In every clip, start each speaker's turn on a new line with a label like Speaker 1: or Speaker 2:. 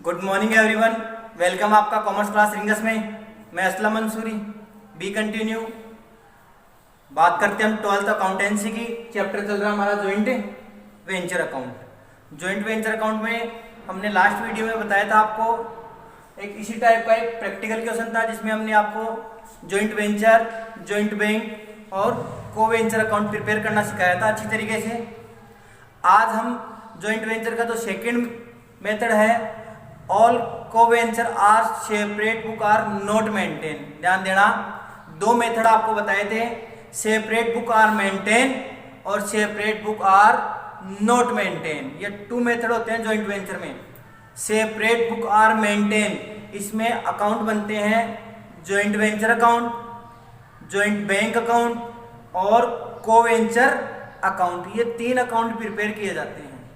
Speaker 1: Good morning everyone, welcome आपका commerce class rings में। मैं असलम मंसूरी। बी कंटिन्यू बात करते हैं हम 12th अकाउंटेंसी की। चैप्टर चल रहा हमारा joint venture account. Joint venture account में हमने लास्ट वीडियो में बताया था आपको एक इसी टाइप का एक प्रैक्टिकल क्वेश्चन था जिसमें हमने आपको जॉइंट वेंचर, जॉइंट बैंक और को वेंचर अकाउंट प्रिपेयर करना सिखाया था अच्छी तरीके से। आज हम जॉइंट वेंचर का जो सेकेंड मेथड है, all co venture are separate book are not maintain. ध्यान देना, दो मेथड आपको बताए थे, सेपरेट बुक आर मेंटेन और separate book are not maintain. ये टू मेथड होते हैं जॉइंट वेंचर में। सेपरेट बुक आर मेंटेन, इसमें अकाउंट बनते हैं joint venture account, joint bank account और को-वेंचर अकाउंट। ये तीन अकाउंट प्रिपेयर किए जाते हैं।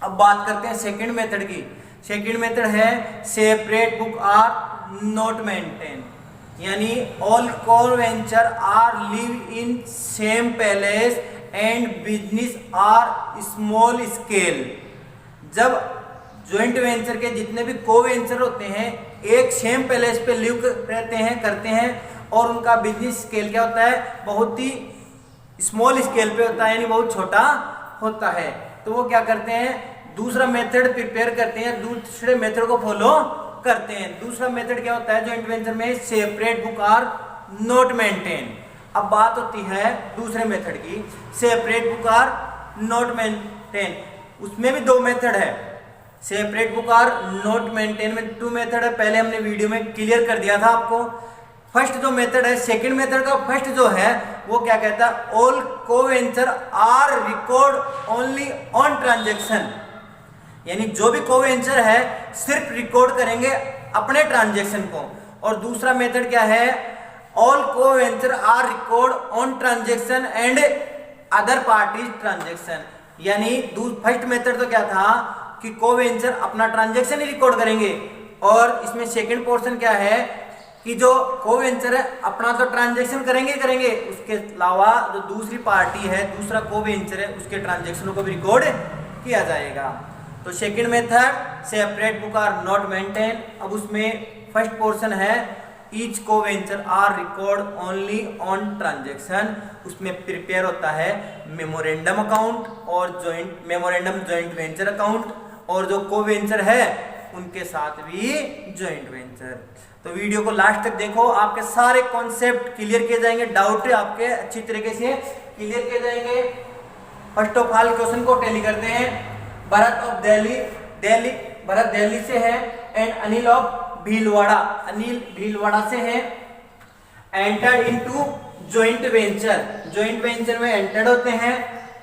Speaker 1: अब बात करते हैं सेकंड मेथड की। सेकंड मेथड है separate book are not maintain, यानी all co venture are live in same palace and business are small scale. जब जॉइंट वेंचर के जितने भी को-वेंचर होते हैं एक सेम पैलेस पे लिव रहते हैं, करते हैं, और उनका बिजनेस स्केल क्या होता है, बहुत ही स्मॉल स्केल पे होता है, यानी बहुत छोटा होता है। तो वो क्या करते हैं, दूसरा मेथड प्रिपेयर करते हैं, दूसरे मेथड को फॉलो करते हैं। दूसरा मेथड क्या होता है जॉइंट वेंचर में, separate book are not maintain. अब बात होती है दूसरे मेथड की, separate book are not maintain. उसमें भी दो मेथड है। Separate book are not maintain में टू मेथड है, पहले हमने वीडियो में क्लियर कर दिया था आपको। फर्स्ट जो मेथड है, सेकंड मेथड का फर्स्ट जो है वो क्या कहता है, all co venture are record only on transaction, यानी जो भी को-वेंचर है सिर्फ रिकॉर्ड करेंगे अपने ट्रांजेक्शन को। और दूसरा मेथड क्या है, all co venture are record on transaction and other parties transaction. यानी फर्स्ट मेथड तो क्या था कि को-वेंचर अपना ट्रांजेक्शन ही रिकॉर्ड करेंगे, और इसमें सेकंड पोर्शन क्या है कि जो को-वेंचर है अपना तो ट्रांजेक्शन करेंगे, उसके अलावा जो दूसरी पार्टी है, दूसरा को-वेंचर है, उसके ट्रांजेक्शनों को भी रिकॉर्ड किया जाएगा। तो second method separate book are not maintain. अब उसमें फर्स्ट पोर्शन है each co venture are record only on transaction. उसमें प्रिपेयर होता है मेमोरेंडम अकाउंट और joint memorandum joint venture account, और जो को-वेंचर है उनके साथ भी जॉइंट वेंचर। तो वीडियो को लास्ट तक देखो, आपके सारे कॉन्सेप्ट क्लियर किए जाएंगे, डाउट आपके अच्छी तरीके से क्लियर किए जाएंगे। फर्स्ट ऑफ ऑल क्वेश्चन को टैली करते हैं। भरत ऑफ दिल्ली, भरत दिल्ली से है, एंड अनिल ऑफ भीलवाड़ा, अनिल भीलवाड़ा से है। Entered into joint venture, joint venture में एंटर्ड होते हैं।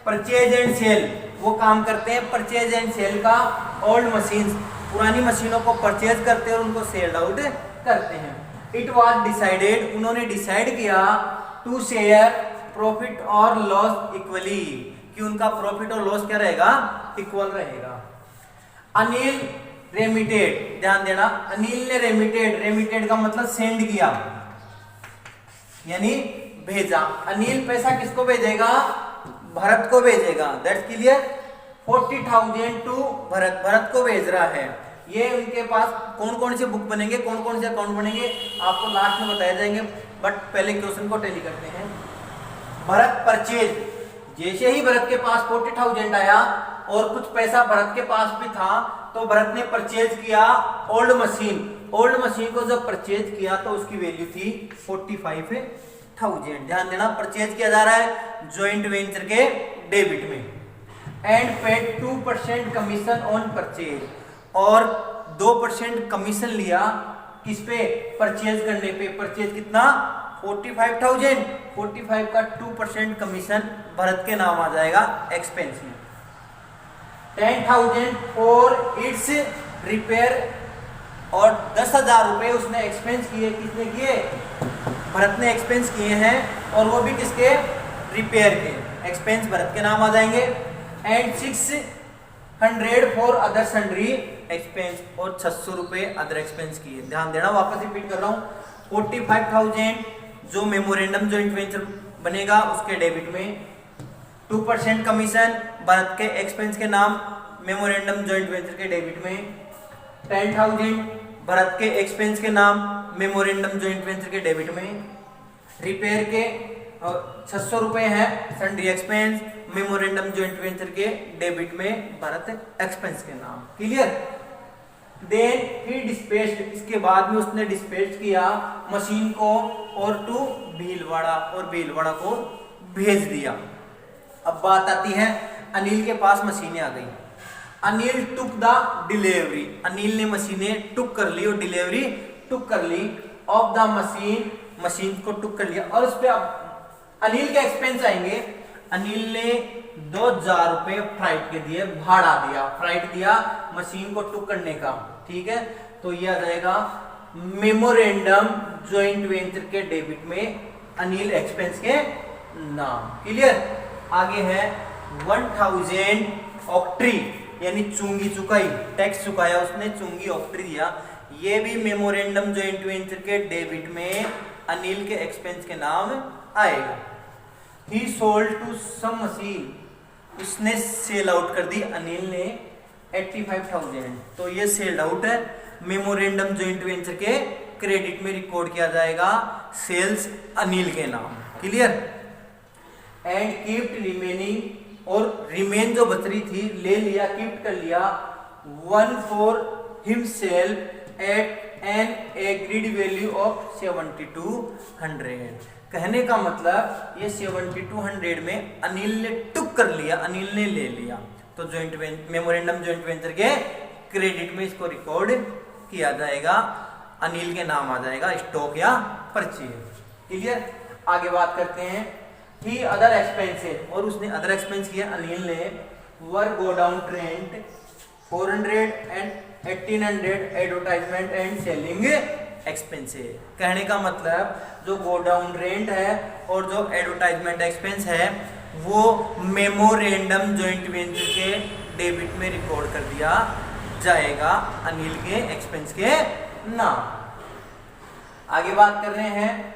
Speaker 1: परचेज एंड सेल, वो काम करते हैं परचेज एंड सेल का। ओल्ड मशीन्स, पुरानी मशीनों को परचेज करते हैं और उनको सेल आउट करते हैं। इट वॉज डिसाइडेड, उन्होंने डिसाइड किया टू शेयर प्रॉफिट और लॉस इक्वली, कि उनका प्रॉफिट और लॉस क्या रहेगा, इक्वल रहेगा। अनिल रेमिटेड, ध्यान देना, अनिल ने रेमिटेड का मतलब सेंड किया, यानी भेजा। अनिल पैसा किसको भेजेगा, भरत को भेजेगा। That's clear. 40,000 टू भरत को भेज रहा है। ये उनके पास कौन कौन से बुक बनेंगे, कौन कौन से अकाउंट बनेंगे, आपको लास्ट में बताए जाएंगे, बट पहले क्वेश्चन को टैली करते हैं। भरत परचेज, जैसे ही भरत के पास 40,000 आया और कुछ पैसा भरत के पास भी था, तो भरत ने परचेज किया ओल्ड मशीन। ओल्ड मशीन को जब परचेज किया तो उसकी वैल्यू थी 45,000। ध्यान देना, परचेज किया जा रहा है जॉइंट वेंचर के डेबिट में। And paid 2% commission on purchase, और 2% कमीशन लिया किस पे, परचेज करने पे। परचेज कितना, 45,000, 45 का 2% कमीशन भरत के नाम आ जाएगा एक्सपेंस में। 10,000 फॉर इट्स रिपेयर, और 10,000 रुपए उसने एक्सपेंस किए। किसने किए, भरत ने एक्सपेंस किए हैं, और वो भी किसके, रिपेयर के। एक्सपेंस भरत के नाम आ जाएंगे। And 600 for other sundry expense, और 600 रुपए अदर एक्सपेंस किए। ध्यान देना, वापस रिपीट कर रहा हूँ। 45,000 जो मेमोरेंडम जॉइंट वेंचर बनेगा उसके डेबिट में, 2% कमीशन भरत के एक्सपेंस के नाम मेमोरेंडम जॉइंट वेंचर के डेबिट में, 10,000 भरत के एक्सपेंस के नाम मेमोरेंडम जॉइंट वेंचर के डेबिट में। रिपेयर के 600 रुपए है sundry expense memorandum joint venture के डेबिट में भरत एक्सपेंस के नाम। क्लियर। देन ही डिस्पैच्ड, इसके बाद में उसने डिस्पैच किया मशीन को और टू भीलवाड़ा, और भीलवाड़ा को भेज दिया। अब बात आती है अनिल के पास मशीनें आ गई। Anil took the delivery, Anil ने मशीनें टुक कर ली और डिलीवरी टुक कर ली ऑफ द मशीन, मशीन को टुक कर लिया। और उस पे अब अनिल के एक्सपेंस आएंगे। अनिल ने 2,000 रुपए फ्राइट के दिए, भाड़ा दिया, फ्राइट दिया मशीन को टुक करने का। ठीक है, तो ये आ जाएगा मेमोरेंडम जॉइंट वेंचर के डेबिट में अनिल एक्सपेंस के नाम। क्लियर। आगे है 1,000 ऑक्ट्री, यानी चुंगी चुकाई, टैक्स चुकाया उसने, चुंगी ऑक्ट्री दिया। ये भी मेमोरेंडम जॉइंट वेंचर के डेबिट में अनिल के एक्सपेंस के नाम आएगा। He sold to some machine, उसने सेल आउट कर दी अनिल ने 85,000, तो ये सेल आउट है। मेमोरेंडम जॉइंट वेंचर के क्रेडिट में रिकॉर्ड किया जाएगा सेल्स अनिल के नाम। क्लियर। एंड कीप्ट रिमेनिंग, और रिमेन जो बच रही थी ले लिया, कीप्ट कर लिया 1 for himself at N agreed value of 7,200। कहने का मतलब ये 7,200 में अनिल ने टुक कर लिया, अनिल ने ले लिया, तो मेमोरेंडम जॉइंट वेंचर के क्रेडिट में इसको रिकॉर्ड किया जाएगा, अनिल के नाम आ जाएगा, स्टॉक या परचेज। क्लियर। आगे बात करते हैं ही अदर एक्सपेंसेस, और उसने अदर एक्सपेंस किया अनिल ने वर godown rent 400 and 1,800 advertisement and selling expenses. कहने का मतलब जो गोडाउन रेंट है और जो एडवर्टाइजमेंट एक्सपेंस है वो मेमोरेंडम जॉइंट वेंचर के डेबिट में रिकॉर्ड कर दिया जाएगा अनिल के एक्सपेंस के नाम। आगे बात कर रहे हैं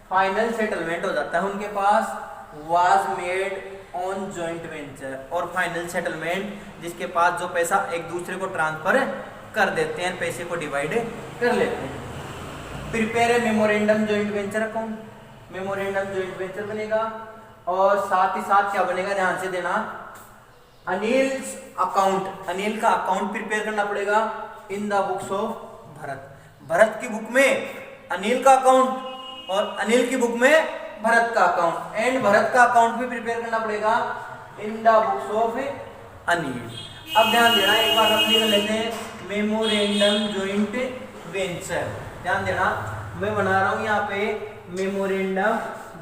Speaker 1: फाइनल सेटलमेंट हो जाता है उनके पास was made on joint venture, और फाइनल सेटलमेंट जिसके पास जो पैसा एक दूसरे को ट्रांसफर कर देते हैं, पैसे को डिवाइड कर लेते हैं। Prepare a memorandum joint venture account, memorandum joint venture बनेगा, और साथ ही साथ क्या बनेगा ध्यान से देना, अनिल्स अकाउंट, अनिल का अकाउंट प्रिपेयर करना पड़ेगा इन the books of Bharat, Bharat की बुक में अनिल का अकाउंट और अनिल की बुक में भरत का अकाउंट, एंड भरत का अकाउंट भी प्रिपेयर करना पड़ेगा इन द बुक्स ऑफ अनिल। अब ध्यान देना, एक बार अपनी कर लेते हैं मेमोरेंडम जॉइंट वेंचर। ध्यान देना, मैं बना रहा हूं यहाँ पे मेमोरेंडम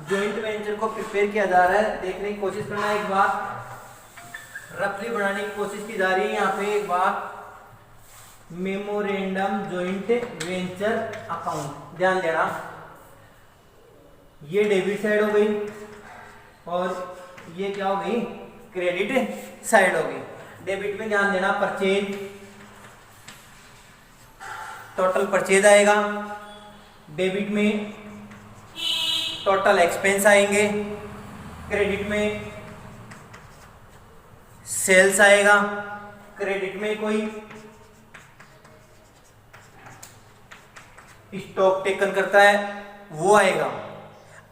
Speaker 1: जॉइंट वेंचर को प्रिपेयर किया जा रहा है, देखने की कोशिश करना, एक बार रफली बनाने की कोशिश की जा रही है यहाँ पे। एक बार मेमोरेंडम जॉइंट वेंचर अकाउंट, ध्यान देना, ये डेबिट साइड हो गई और ये क्या हो गई, क्रेडिट साइड हो गई। डेबिट में ध्यान देना परचेज, टोटल परचेज आएगा, डेबिट में टोटल एक्सपेंस आएंगे, क्रेडिट में सेल्स आएगा, क्रेडिट में कोई स्टॉक टेकन करता है वो आएगा,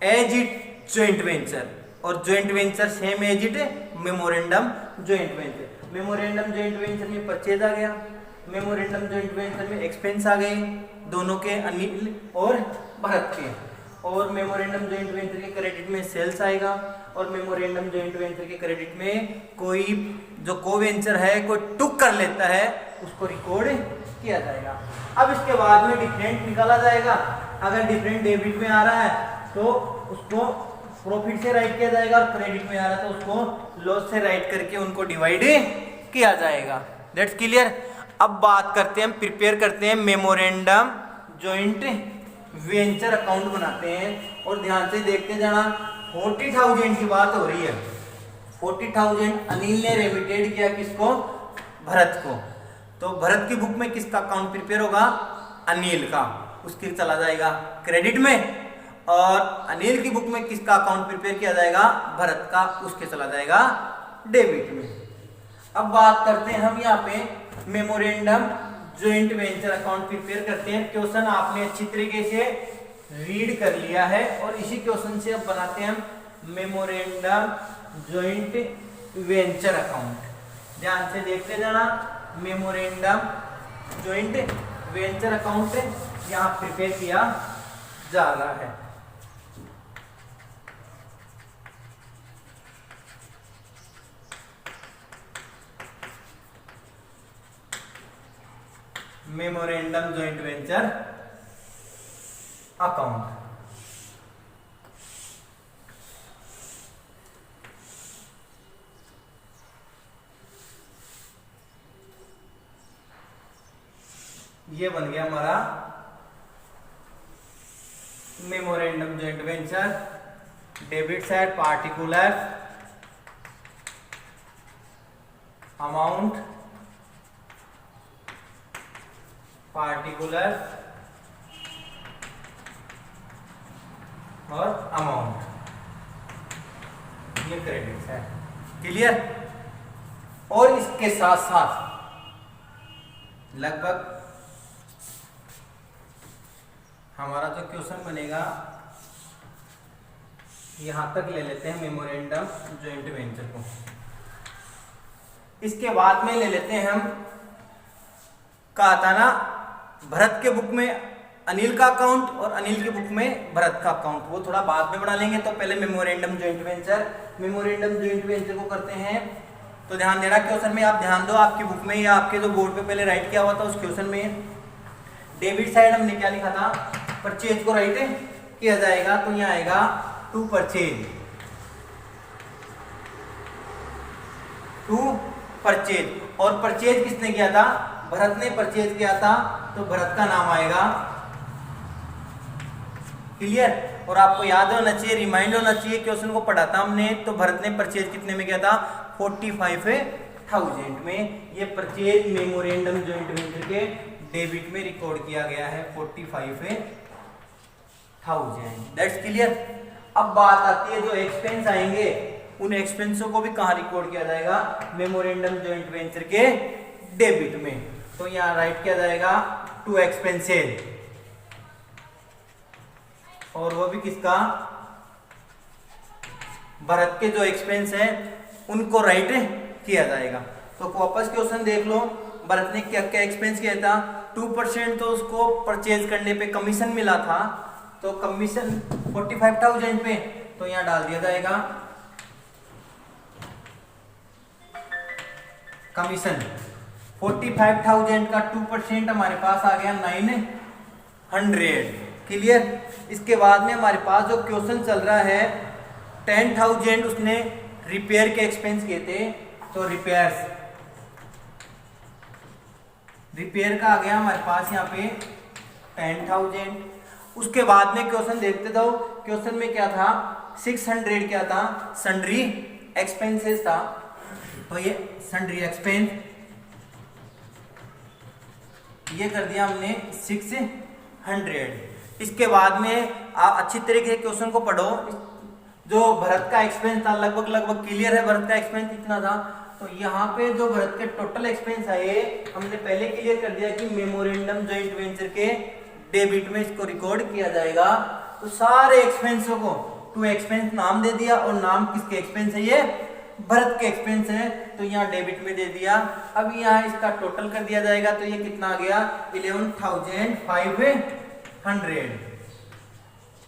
Speaker 1: एज इट जॉइंट वेंचर, और joint venture same as it memorandum joint venture. Memorandum joint venture में परचेज आ गया, मेमोरेंडम जॉइंट वेंचर में एक्सपेंस आ गए दोनों के, अनिल और भरत के, और मेमोरेंडम जॉइंट वेंचर के क्रेडिट में सेल्स आएगा, और मेमोरेंडम जॉइंट वेंचर के क्रेडिट में कोई जो को वेंचर है कोई टुक कर लेता है उसको रिकॉर्ड किया जाएगा। अब इसके बाद में डिफरेंट निकाला जाएगा, अगर डिफरेंट डेबिट में आ रहा है तो उसको प्रॉफिट से राइट किया जाएगा, और क्रेडिट में आ रहा है तो उसको लॉस से राइट करके उनको डिवाइड किया जाएगा। That's clear. अब बात करते हैं, प्रिपेयर करते हैं मेमोरेंडम जॉइंट वेंचर अकाउंट बनाते हैं, और ध्यान से देखते जाना, 40,000 की बात हो रही है। 40,000 अनिल ने रेमिटेड किया किसको, भरत को, तो भरत की बुक में किसका अकाउंट प्रिपेयर होगा, अनिल का, उसके चला जाएगा क्रेडिट में, और अनिल की बुक में किसका अकाउंट प्रिपेयर किया जाएगा, भरत का, उसके चला जाएगा डेबिट में। अब बात करते हैं हम यहाँ पे memorandum joint venture account prepare करते हैं। क्वेश्चन आपने अच्छी तरीके से रीड कर लिया है और इसी क्वेश्चन से अब बनाते हैं हम मेमोरेंडम ज्वाइंट वेंचर अकाउंट। ध्यान से देखते जाना, मेमोरेंडम ज्वाइंट वेंचर अकाउंट यहाँ प्रिपेयर किया जा रहा है। Memorandum joint venture account. ये बन गया हमारा memorandum joint venture. Debit side particular amount, particular और अमाउंट, ये क्रेडिट है। क्लियर। और इसके साथ साथ लगभग हमारा जो क्वेश्चन बनेगा यहां तक ले लेते हैं मेमोरेंडम ज्वाइंट वेंचर को। इसके बाद में ले लेते हैं हम, कहा था ना भरत के बुक में अनिल का अकाउंट और अनिल की बुक में भरत का अकाउंट, वो थोड़ा बाद में बना लेंगे। तो पहले memorandum joint venture, memorandum joint venture को करते हैं। तो ध्यान देना, क्वेश्चन में आप ध्यान दो, आपकी बुक में या आपके जो बोर्ड पे पहले राइट किया हुआ था उस क्वेश्चन में डेबिट साइड हमने क्या लिखा था, परचेज को राइट किया जाएगा। तो यहाँ आएगा टू परचेज, टू परचेज। और परचेज किसने किया था, भरत ने परचेज किया था, तो भरत का नाम आएगा। क्लियर। और आपको याद होना चाहिए, रिमाइंड होना चाहिए, क्वेश्चन को पढ़ा था हमने। तो भरत ने परचेज कितने में किया था, 45,000 में। ये परचेज मेमोरेंडम ज्वाइंट वेंचर के डेबिट में रिकॉर्ड किया गया है 45,000। That's clear. अब बात आती है जो एक्सपेंस आएंगे, उन एक्सपेंसों को भी कहाँ रिकॉर्ड किया जाएगा, मेमोरेंडम ज्वाइंट वेंचर के डेबिट में। तो यहाँ राइट किया जाएगा टू एक्सपेंसेस, और वो भी किसका, भरत के जो एक्सपेंस है उनको राइट किया जाएगा। तो वापस क्वेश्चन देख लो, भरत ने क्या क्या एक्सपेंस किया था, 2% तो उसको परचेज करने पे कमीशन मिला था, तो कमीशन 45,000 पे, तो यहाँ डाल दिया जाएगा कमीशन 45,000 का 2% हमारे पास आ गया 900। क्लियर। इसके बाद में हमारे पास जो क्वेश्चन चल रहा है 10,000 उसने रिपेयर के एक्सपेंस किए थे, तो रिपेयर का आ गया हमारे पास यहाँ पे 10,000। उसके बाद में क्वेश्चन देखते जाओ, क्वेश्चन में क्या था, 600 क्या था, सन्ड्री एक्सपेंसेस था। तो ये सन्ड्री एक्सपेंस ये कर दिया हमने 600। इसके बाद में आप अच्छी तरीके से क्वेश्चन को पढ़ो। जो भरत का एक्सपेंस था लगभग क्लियर है, भरत का एक्सपेंस कितना था। तो यहाँ पे जो भरत के टोटल एक्सपेंस आए हमने पहले क्लियर कर दिया कि मेमोरेंडम जॉइंट वेंचर के डेबिट में इसको रिकॉर्ड किया जाएगा। तो सारे एक्सपेंसों को टू एक्सपेंस नाम दे दिया, और नाम किसके एक्सपेंस है, ये भरत के एक्सपेंस है, तो यहाँ डेबिट में दे दिया। अब यहाँ इसका टोटल कर दिया जाएगा, तो ये कितना आ गया 11,500।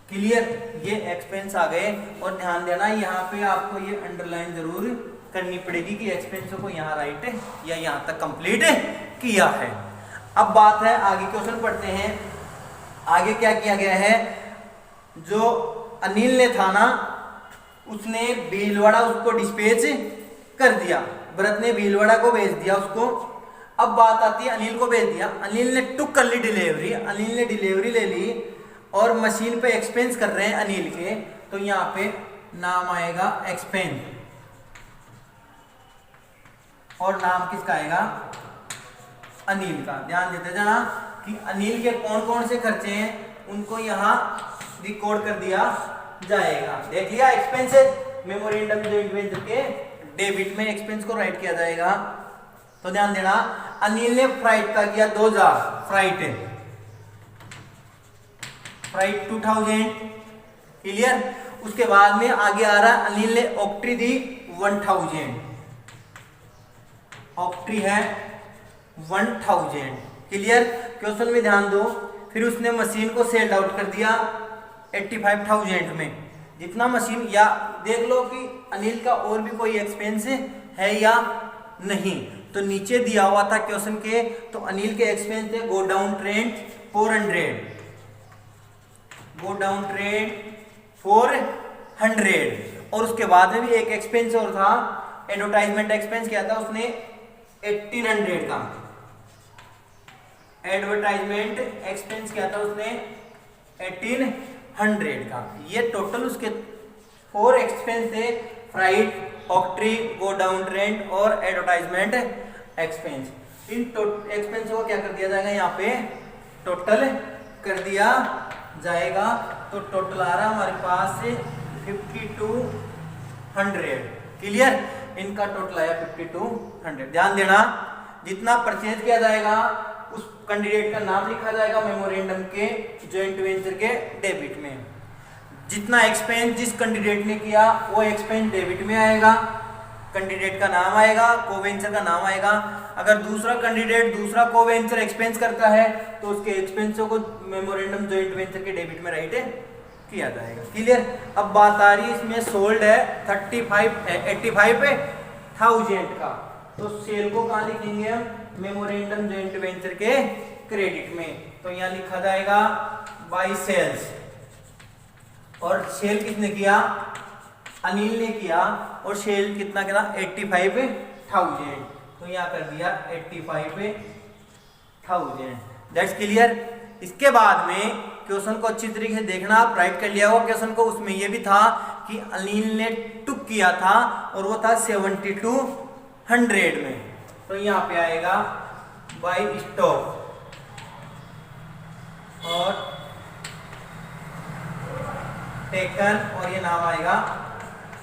Speaker 1: क्लियर। ये एक्सपेंस आ गए। और ध्यान देना यहाँ पे आपको ये अंडरलाइन जरूर करनी पड़ेगी कि एक्सपेंसों को यहाँ राइट या यहाँ तक कंप्लीट किया है। अब बात है आगे, क्वेश्चन पढ़ते हैं। आगे क्या किया गया है, जो अनिल ने था ना, उसने भीलवाड़ा उसको डिस्पैच कर दिया, भरत ने भीलवाड़ा को भेज दिया उसको। अब बात आती है अनिल को भेज दिया, अनिल ने टुक कर ली डिलीवरी, अनिल ने डिलीवरी ले ली और मशीन पे एक्सपेंस कर रहे हैं अनिल के, तो यहाँ पे नाम आएगा एक्सपेंस, और नाम किसका आएगा, अनिल का। ध्यान देते जाना कि अनिल के कौन कौन से खर्चे हैं उनको यहाँ रिकॉर्ड कर दिया जाएगा। देख लिया एक्सपेंसेस, मेमोरेंडम जॉइंट वेंचर के डेबिट में एक्सपेंस को राइट किया जाएगा। तो ध्यान देना, अनिल ने फ्राइट का किया 2000, फ्राइट 2000, क्लियर। उसके बाद में आगे आ रहा अनिल ने ऑक्ट्री दी 1000, ऑक्ट्री है 1000, क्लियर। क्वेश्चन में ध्यान दो, फिर उसने मशीन को सेल आउट कर दिया 85,000 में। जितना मशीन, या देख लो कि अनिल का और भी कोई एक्सपेंस है या नहीं, तो नीचे दिया हुआ था क्वेश्चन के, तो अनिल के एक्सपेंस थे go down train 400, go down train 400, और उसके बाद में भी एक एक्सपेंस और था, एडवर्टाइजमेंट एक्सपेंस क्या था उसने 1800 का, एडवर्टाइजमेंट एक्सपेंस क्या था उसने 1800 का। ये टोटल उसके 4 एक्सपेंस थे, फ्राइट, ऑक्ट्री, गो डाउन रेंट और एडवर्टाइजमेंट एक्सपेंस। इन एक्सपेंस को क्या कर दिया जाएगा, यहाँ पे टोटल कर दिया जाएगा। तो टोटल आ रहा हमारे पास 5200, क्लियर। इनका टोटल आया 5200। ध्यान देना, जितना परचेज किया जाएगा उस कैंडिडेट का नाम लिखा जाएगा मेमोरेंडम के जॉइंट वेंचर के डेबिट में। जितना एक्सपेंस जिस कैंडिडेट ने किया वो एक्सपेंस डेबिट में आएगा, कैंडिडेट का नाम आएगा, कोवेंचर का नाम आएगा। अगर दूसरा कैंडिडेट दूसरा कोवेंचर एक्सपेंस करता है तो उसके एक्सपेंसों को मेमोरेंडम जॉइंट वेंचर के डेबिट में राइट किया जाएगा, क्लियर। अब बात आ रही है, इसमें सोल्ड है 85,000 का, तो सेल को कहाँ लिखेंगे हम, मेमोरेंडम जॉइंट वेंचर के क्रेडिट में। तो यहाँ लिखा जाएगा बाय सेल्स, और सेल किसने किया, अनिल ने किया, और सेल कितना किया 85,000, तो यहाँ कर दिया 85,000, दैट्स क्लियर। इसके बाद में क्वेश्चन को अच्छी तरीके से देखना, आप राइट कर लिया होगा क्वेश्चन को। उसमें यह भी था कि अनिल ने टुक किया था और वो था 7200 में, तो यहाँ पे आएगा बाय स्टॉक, और टेकन, और ये नाम आएगा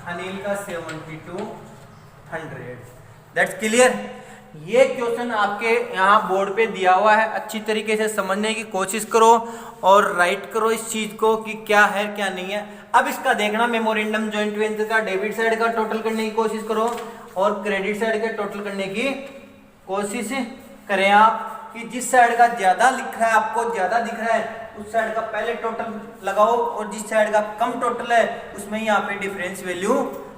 Speaker 1: अनिल का 7200, दैट्स क्लियर। ये क्वेश्चन आपके यहाँ बोर्ड पे दिया हुआ है, अच्छी तरीके से समझने की कोशिश करो और राइट करो इस चीज को कि क्या है क्या नहीं है। अब इसका देखना, मेमोरेंडम जॉइंट वेंचर का डेबिट साइड का टोटल करने की कोशिश करो और क्रेडिट साइड का टोटल करने की कोशिश करें आप, कि जिस साइड का ज्यादा लिख रहा है, आपको ज्यादा दिख रहा है, उस साइड का पहले टोटल लगाओ, और जिस साइड का कम टोटल है उसमें यहाँ पे डिफरेंस वैल्यू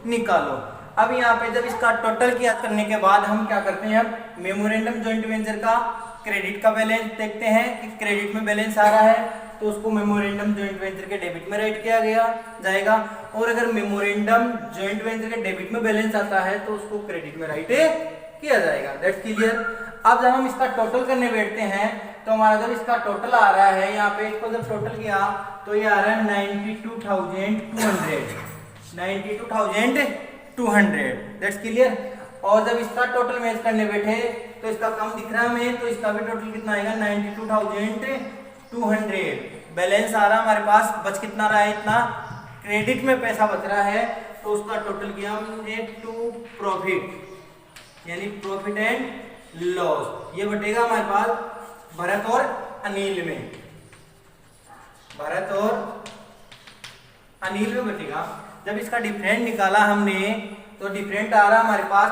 Speaker 1: निकालो। अब यहाँ पे जब इसका टोटल किया करने के बाद हम क्या करते हैं, मेमोरेंडम जॉइंट वेंचर का क्रेडिट का बैलेंस देखते हैं कि क्रेडिट में बैलेंस आ रहा है तो उसको मेमोरेंडम जॉइंट वेंचर के डेबिट में राइट किया गया जाएगा, और अगर मेमोरेंडम जॉइंट वेंचर के डेबिट में बैलेंस आता है तो उसको क्रेडिट में राइट किया जाएगा, दैट्स क्लियर। अब जब हम इसका टोटल करने बैठते हैं तो हमारा जब इसका टोटल आ रहा है, यहाँ पे इसको जब टोटल किया तो ये आ रहा है 92,200, दैट्स क्लियर। और जब इसका टोटल मैच करने बैठे तो इसका कम दिख रहा है हमें, तो इसका भी टोटल कितना आएगा 92,200। बैलेंस आ रहा है हमारे पास, बच कितना रहा है, इतना क्रेडिट में पैसा बच रहा है, तो उसका टोटल किया हमने टू प्रॉफिट, यानी प्रॉफिट एंड लॉस। ये बटेगा हमारे पास भरत और अनिल में, भरत और अनिल में बटेगा। जब इसका डिफरेंट निकाला हमने तो डिफरेंट आ रहा हमारे पास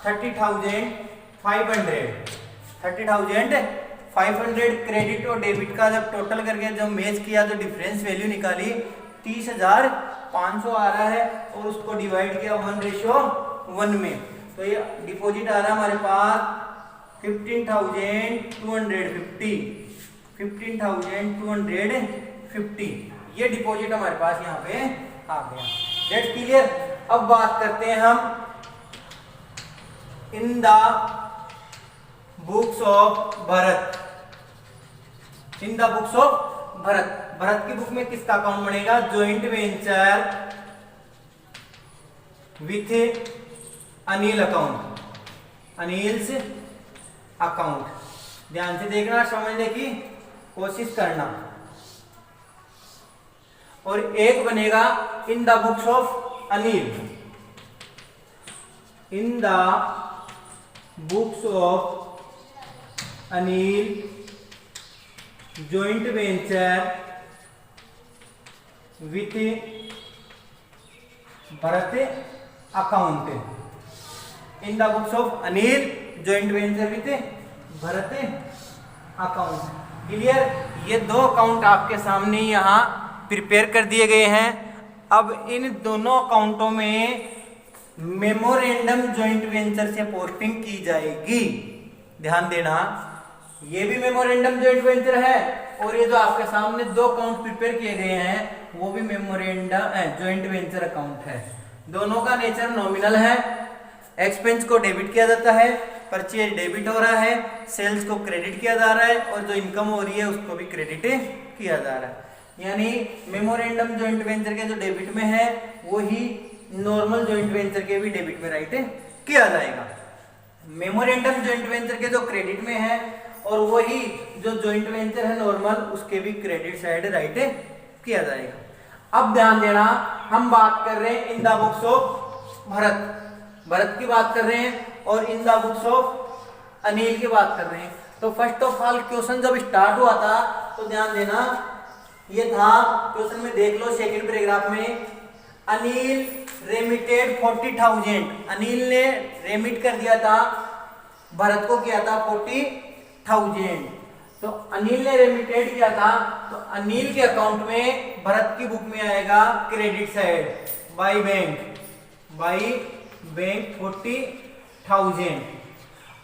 Speaker 1: 30,500 क्रेडिट और डेबिट का जब टोटल करके जब मैच किया तो डिफरेंस वैल्यू निकाली 30,500 आ रहा है, और उसको डिवाइड किया 1:1 में, तो ये डिपॉजिट आ रहा है हमारे पास 15,250, ये डिपॉजिट हमारे पास यहाँ पे आ गया, दैट्स क्लियर। अब बात करते हैं हम इन the books of Bharat, in the books of Bharat. Bharat की बुक में किसका अकाउंट बनेगा, joint venture with Anil account, Anil's account. ध्यान से देखना, समझने की कोशिश करना। और एक बनेगा इन the books of Anil, in the books of Anil joint venture with Bharat account. In the books of Anil joint venture with Bharat account. Clear? ये दो अकाउंट आपके सामने यहाँ प्रिपेयर कर दिए गए हैं। अब इन दोनों अकाउंटों में मेमोरेंडम जॉइंट वेंचर से पोस्टिंग की जाएगी। ध्यान देना, ये भी मेमोरेंडम जॉइंट वेंचर है और ये जो आपके सामने दो अकाउंट प्रिपेयर किए गए हैं वो भी मेमोरेंडम जॉइंट वेंचर अकाउंट है। दोनों का नेचर नॉमिनल है। एक्सपेंस को डेबिट किया जाता है, परचेज डेबिट हो रहा है, सेल्स को क्रेडिट किया जा रहा है और जो इनकम हो रही है उसको भी क्रेडिट किया जा रहा है। यानी मेमोरेंडम जॉइंट वेंचर के जो डेबिट में है वो ही नॉर्मल जॉइंट वेंचर के भी डेबिट में राइट किया जाएगा। मेमोरेंडम जॉइंट वेंचर के जो क्रेडिट में है और वही जो जॉइंट वेंचर है नॉर्मल उसके भी क्रेडिट साइड राइट किया जाएगा। अब ध्यान देना, हम बात कर रहे हैं इन द बुक्स ऑफ भरत की बात कर रहे हैं और in the books of Anil की बात कर रहे हैं। तो फर्स्ट ऑफ ऑल क्वेश्चन जब स्टार्ट हुआ था तो ध्यान देना, ये था क्वेश्चन में देख लो सेकंड पैराग्राफ में, अनिल रेमिटेड 40,000। अनिल ने रेमिट कर दिया था, भरत को किया था 40,000। तो अनिल ने रेमिटेड किया था तो अनिल के अकाउंट में भरत की बुक में आएगा क्रेडिट साइड बाय बैंक 40,000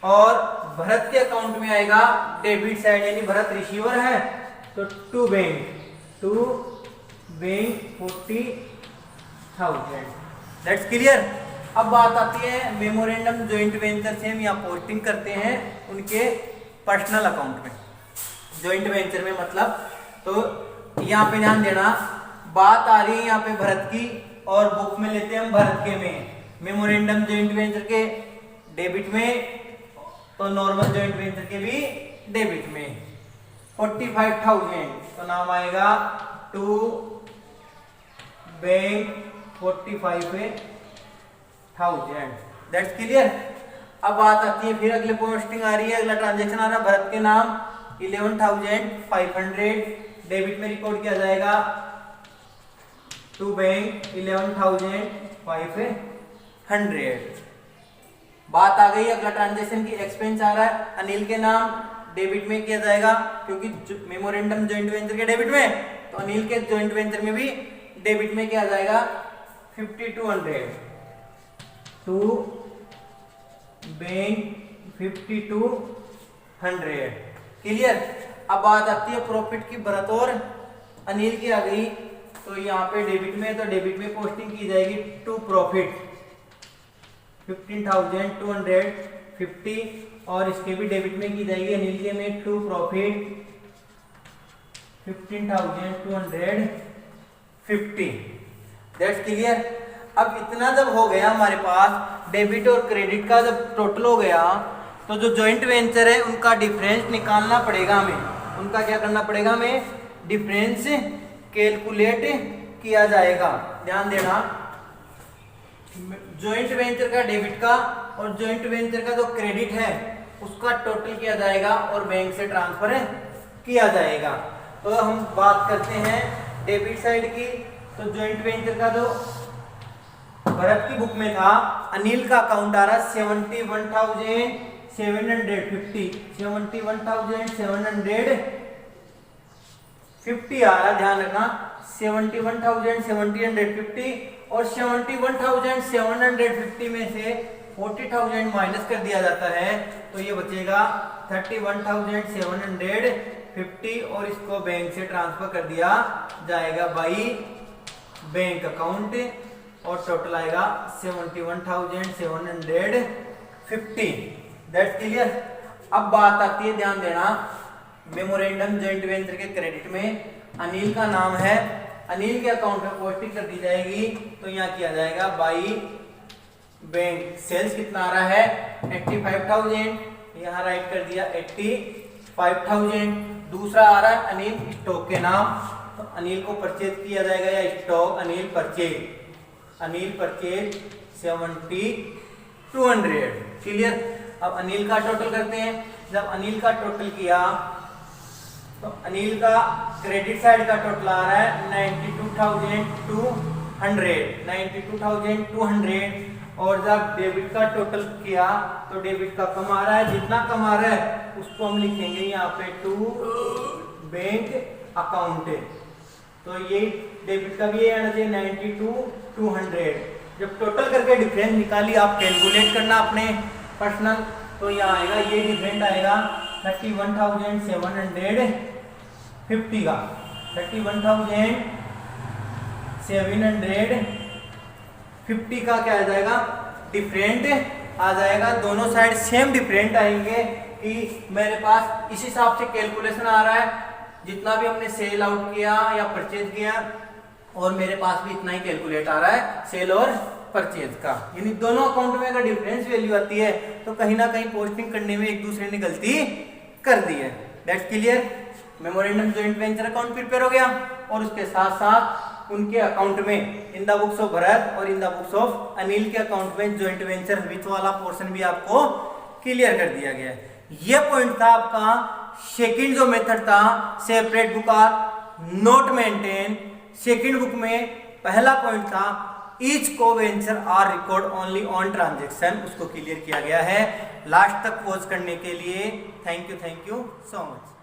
Speaker 1: और भरत के अकाउंट में आएगा डेबिट साइड, यानी भरत रिसीवर है तो टू बैंक 40,000। That's clear. अब बात आती है मेमोरेंडम जॉइंट वेंचर से हम यहाँ पोस्टिंग करते हैं उनके पर्सनल अकाउंट में, जॉइंट वेंचर में मतलब। तो यहाँ पे ध्यान देना, बात आ रही है यहाँ पे भरत की और बुक में लेते हैं हम भरत के में। मेमोरेंडम जॉइंट वेंचर के डेबिट में तो नॉर्मल जॉइंट वेंचर के भी डेबिट में 45,000 तो नाम आएगा टू बैंक 45,000। That's clear. अब बात आती है फिर अगले पोस्टिंग आ रही है, अगला ट्रांजेक्शन आ रहा है भरत के नाम 11,500 डेबिट में रिकॉर्ड किया जाएगा टू बैंक 11,500। बात आ गई अगला ट्रांजेक्शन की, एक्सपेंस आ रहा है अनिल के नाम, डेबिट में किया जाएगा क्योंकि मेमोरेंडम जॉइंट वेंचर के डेबिट में, तो अनिल के जॉइंट वेंचर में भी डेबिट में किया जाएगा 5,200 टू बैंक 5,200। क्लियर। अब बात आती है प्रॉफिट की, भरत और अनिल की आ गई तो यहाँ पे डेबिट में, तो डेबिट में पोस्टिंग की जाएगी टू प्रॉफिट 15,250 और इसके भी डेबिट में की जाएगी अनिल के में टू प्रॉफिट 15,250। That's clear. अब इतना जब हो गया हमारे पास डेबिट और क्रेडिट का जब टोटल हो गया तो जो जॉइंट वेंचर है उनका डिफरेंस निकालना पड़ेगा हमें। उनका क्या करना पड़ेगा हमें, डिफरेंस कैलकुलेट किया जाएगा। ध्यान देना, जॉइंट वेंचर का डेबिट का और जॉइंट वेंचर का जो क्रेडिट है उसका टोटल किया जाएगा और बैंक से ट्रांसफर किया जाएगा। तो हम बात करते हैं डेबिट साइड की। तो जॉइंट वेंचर का जो भरत की बुक में था, अनिल का अकाउंट आ रहा 71,750 आ रहा, ध्यान रखना 71,750 और 71,750 में से 40,000 माइनस कर दिया जाता है तो ये बचेगा 31,750 और इसको बैंक से ट्रांसफर कर दिया जाएगा बाई बैंक अकाउंट और टोटल आएगा 71,750। That's clear. अब बात आती है, ध्यान देना, मेमोरेंडम जॉइंट वेंचर के क्रेडिट में अनिल का नाम है, अनिल के अकाउंट में पोस्टिंग कर दी जाएगी तो यहाँ किया जाएगा बाई बैंक। सेल्स कितना आ रहा है 85,000, यहाँ राइट कर दिया 85,000। दूसरा आ रहा है अनिल स्टॉक के नाम, तो अनिल को परचेज किया जाएगा या स्टॉक अनिल परचेज 7200। क्लियर। अब अनिल का टोटल करते हैं। जब अनिल का टोटल किया तो अनिल का क्रेडिट साइड का टोटल आ रहा है 92,200 और जब डेबिट का टोटल किया तो डेबिट का कम आ रहा है, जितना कम आ रहा है उसको हम लिखेंगे यहाँ पे टू बैंक अकाउंट। तो ये डेबिट का भी आना चाहिए 92,200। जब टोटल करके डिफरेंस निकाली आप कैलकुलेट करना अपने पर्सनल, तो यहाँ आएगा ये डिफरेंस आएगा 31,750 का, 31,750 का क्या आ जाएगा डिफरेंट आ जाएगा। दोनों साइड सेम डिफरेंट आएंगे कि मेरे पास इस हिसाब से कैलकुलेशन आ रहा है, जितना भी हमने सेल आउट किया या परचेज किया और मेरे पास भी इतना ही कैलकुलेट आ रहा है सेल और परचेज का। यानी दोनों अकाउंट में अगर डिफरेंस वैल्यू आती है तो कहीं ना कहीं पोस्टिंग करने में एक दूसरे ने गलती कर दी है। That's clear. Memorandum joint venture account prepare हो गया और उसके साथ साथ उनके अकाउंट में in the books of Bharat और in the books of Anil के अकाउंट में जॉइंट वेंचर विच वाला पोर्शन भी आपको क्लियर कर दिया गया है। ये पॉइंट था आपका सेकंड जो मेथड था separate book are not maintain. Second book में पहला पॉइंट था ईच को venture are record only on transaction, उसको क्लियर किया गया है। लास्ट तक पॉज करने के लिए थैंक यू सो मच।